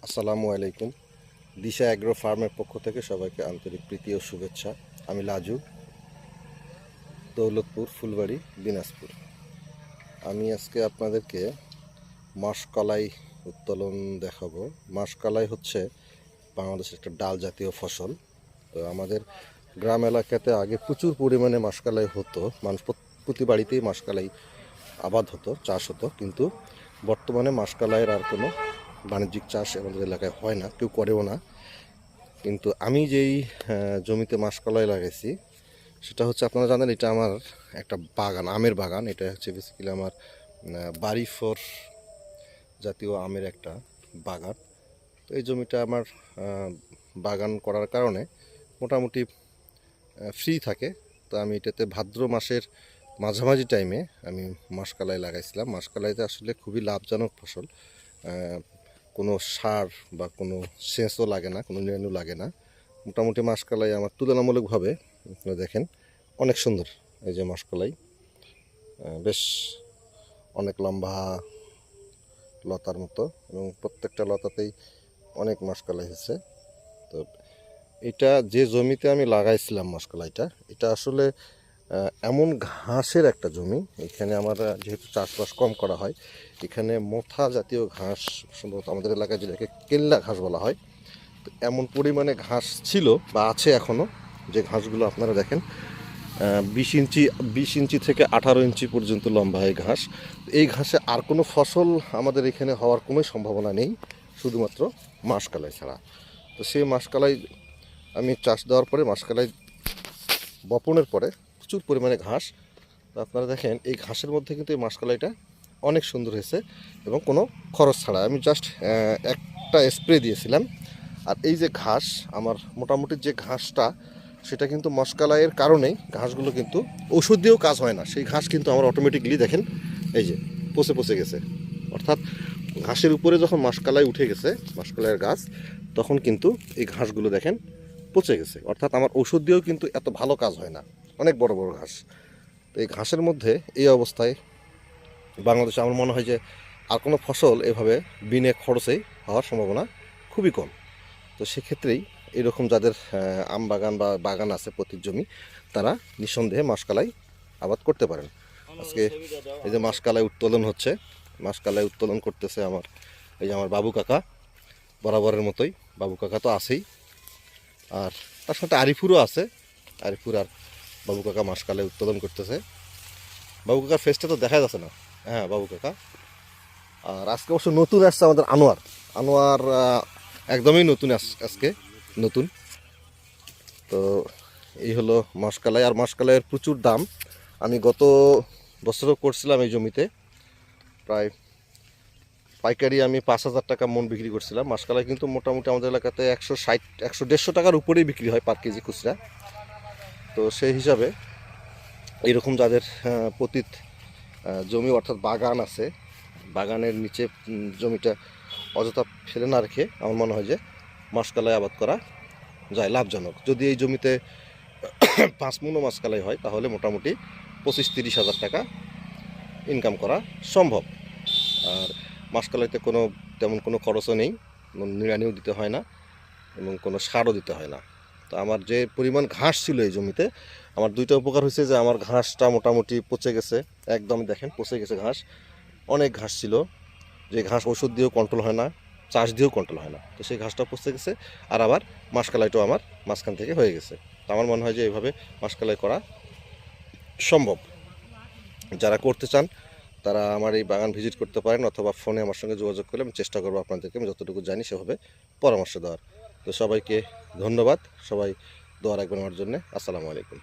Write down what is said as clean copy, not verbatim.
আসসালামু আলাইকুম। দিশা অ্যাগ্রো ফার্মের পক্ষ থেকে সবাইকে আন্তরিক প্রীতি ও শুভেচ্ছা। আমি লাজু, দৌলতপুর, ফুলবাড়ি, দিনাজপুর। আমি আজকে আপনাদেরকে মাসকলাই উত্তোলন দেখাবো। মাসকলাই হচ্ছে বাংলাদেশের একটা ডাল জাতীয় ফসল। তো আমাদের গ্রাম এলাকাতে আগে প্রচুর পরিমাণে মাসকলাই হতো, মানুষ প্রতি বাড়িতেই মাসকলাই আবাদ হতো, চাষ হতো। কিন্তু বর্তমানে মাসকলাইয়ের আর কোনো বাণিজ্যিক চাষ আমাদের এলাকায় হয় না, কেউ করেও না। কিন্তু আমি যেই জমিতে মাসকলাই লাগাইছি সেটা হচ্ছে, আপনারা জানেন, এটা আমার একটা বাগান, আমের বাগান। এটা হচ্ছে বেসিক্যালি আমার বাড়ি ফোর জাতীয় আমের একটা বাগান। তো এই জমিটা আমার বাগান করার কারণে মোটামুটি ফ্রি থাকে। তো আমি এটাতে ভাদ্র মাসের মাঝামাঝি টাইমে আমি মাসকলাই লাগাইছিলাম। মাসকলাইতে আসলে খুবই লাভজনক ফসল। কোনো সার বা কোনো সেচও লাগে না, কোনো নিড়ানো লাগে না। মোটামুটি মাসকলাই আমার তুলনামূলকভাবে, আপনারা দেখেন, অনেক সুন্দর। এই যে মাসকলাই বেশ অনেক লম্বা লতার মতো, এবং প্রত্যেকটা লতাতেই অনেক মাসকলাই হয়েছে। তো এটা যে জমিতে আমি লাগাইছিলাম মাসকলাইটা, এটা আসলে এমন ঘাসের একটা জমি। এখানে আমার যেহেতু চাষবাস কম করা হয়, এখানে মোথা জাতীয় ঘাস, সম্ভবত আমাদের এলাকায় যেটাকে কেল্লা ঘাস বলা হয়, তো এমন পরিমাণে ঘাস ছিল বা আছে এখনও, যে ঘাসগুলো আপনারা দেখেন 20 ইঞ্চি থেকে 18 ইঞ্চি পর্যন্ত লম্বা এই ঘাস। এই ঘাসে আর কোনো ফসল আমাদের এখানে হওয়ার কোনো সম্ভাবনা নেই, শুধুমাত্র মাসকলাই ছাড়া। তো সেই মাসকলাই আমি চাষ দেওয়ার পরে, মাসকলাই বপনের পরে প্রচুর পরিমাণে ঘাস। তো আপনারা দেখেন এই ঘাসের মধ্যে কিন্তু এই মাসকলাইটা অনেক সুন্দর হয়েছে, এবং কোনো খরচ ছাড়া। আমি জাস্ট একটা স্প্রে দিয়েছিলাম। আর এই যে ঘাস, আমার মোটামুটি যে ঘাসটা, সেটা কিন্তু মাসকলাইয়ের কারণেই ঘাসগুলো কিন্তু ওষুধ দিয়েও কাজ হয় না। সেই ঘাস কিন্তু আমার অটোমেটিকলি দেখেন এই যে পচে পচে গেছে। অর্থাৎ ঘাসের উপরে যখন মাসকলাই উঠে গেছে, মাসকলাইয়ের গাছ, তখন কিন্তু এই ঘাসগুলো দেখেন পচে গেছে। অর্থাৎ আমার ওষুধ দিয়েও কিন্তু এত ভালো কাজ হয় না, অনেক বড় বড় ঘাস। তো এই ঘাসের মধ্যে এই অবস্থায় বাংলাদেশে আমার মনে হয় যে আর কোনো ফসল এভাবে বিনা খরচেই হওয়ার সম্ভাবনা খুবই কম। তো সেক্ষেত্রেই এরকম যাদের আম বাগান বা বাগান আছে প্রতির জমি, তারা নিঃসন্দেহে মাসকলাই আবাদ করতে পারেন। আজকে এই যে মাসকলাই উত্তোলন হচ্ছে, মাসকলাই উত্তোলন করতেছে আমার এই যে আমার বাবু কাকা, বরাবরের মতোই। বাবু কাকা তো আছেই, আর তার সাথে আরিফুরও আছে। আরিফুর আর বাবু কাকা মাসকলাই উত্তোলন করতেছে। বাবু কাকার ফেসটা তো দেখা যাচ্ছে না। হ্যাঁ, বাবু কাকা। আর আজকে অবশ্য নতুন আসছে আমাদের আনোয়ার। আনোয়ার একদমই নতুন, আজকে নতুন। তো এই হলো মাসকলাই। আর মাসকলাইয়ের প্রচুর দাম। আমি গত বছরও করছিলাম এই জমিতে, প্রায় পাইকারি আমি 5,000 টাকা মন বিক্রি করছিলাম। মাসকলাই কিন্তু মোটামুটি আমাদের এলাকাতে 160, 100-150 টাকার উপরেই বিক্রি হয় পার কেজি খুচরা। তো সেই হিসাবে এরকম যাদের পতিত জমি অর্থাৎ বাগান আছে, বাগানের নিচে জমিটা অযথা ফেলে না রেখে আমার মনে হয় যে মাসকলাই আবাদ করা যায় লাভজনক। যদি এই জমিতে 5 মণও মাসকলাই হয়, তাহলে মোটামুটি 25-30 হাজার টাকা ইনকাম করা সম্ভব। আর মাসকলাইতে তেমন কোনো খরচও নেই, নিড়ানিও দিতে হয় না, এবং কোনো সারও দিতে হয় না। তো আমার যে পরিমাণ ঘাস ছিল এই জমিতে, আমার দুইটা উপকার হয়েছে, যে আমার ঘাসটা মোটামুটি পচে গেছে, একদম দেখেন পচে গেছে ঘাস। অনেক ঘাস ছিল, যে ঘাস ওষুধ দিয়েও কন্ট্রোল হয় না, চাষ দিয়েও কন্ট্রোল হয় না। তো সেই ঘাসটা পচে গেছে, আর আবার মাসকলাইটাও আমার মাঝখান থেকে হয়ে গেছে। তো আমার মনে হয় যে এইভাবে মাসকলাই করা সম্ভব। যারা করতে চান তারা আমার এই বাগান ভিজিট করতে পারেন, অথবা ফোনে আমার সঙ্গে যোগাযোগ করলে আমি চেষ্টা করবো আপনাদেরকে, আমি যতটুকু জানি সেভাবে পরামর্শ দেওয়ার। তো সবাইকে ধন্যবাদ, সবাই দোয়া রাখবেন আমার জন্য। আসসালামু আলাইকুম।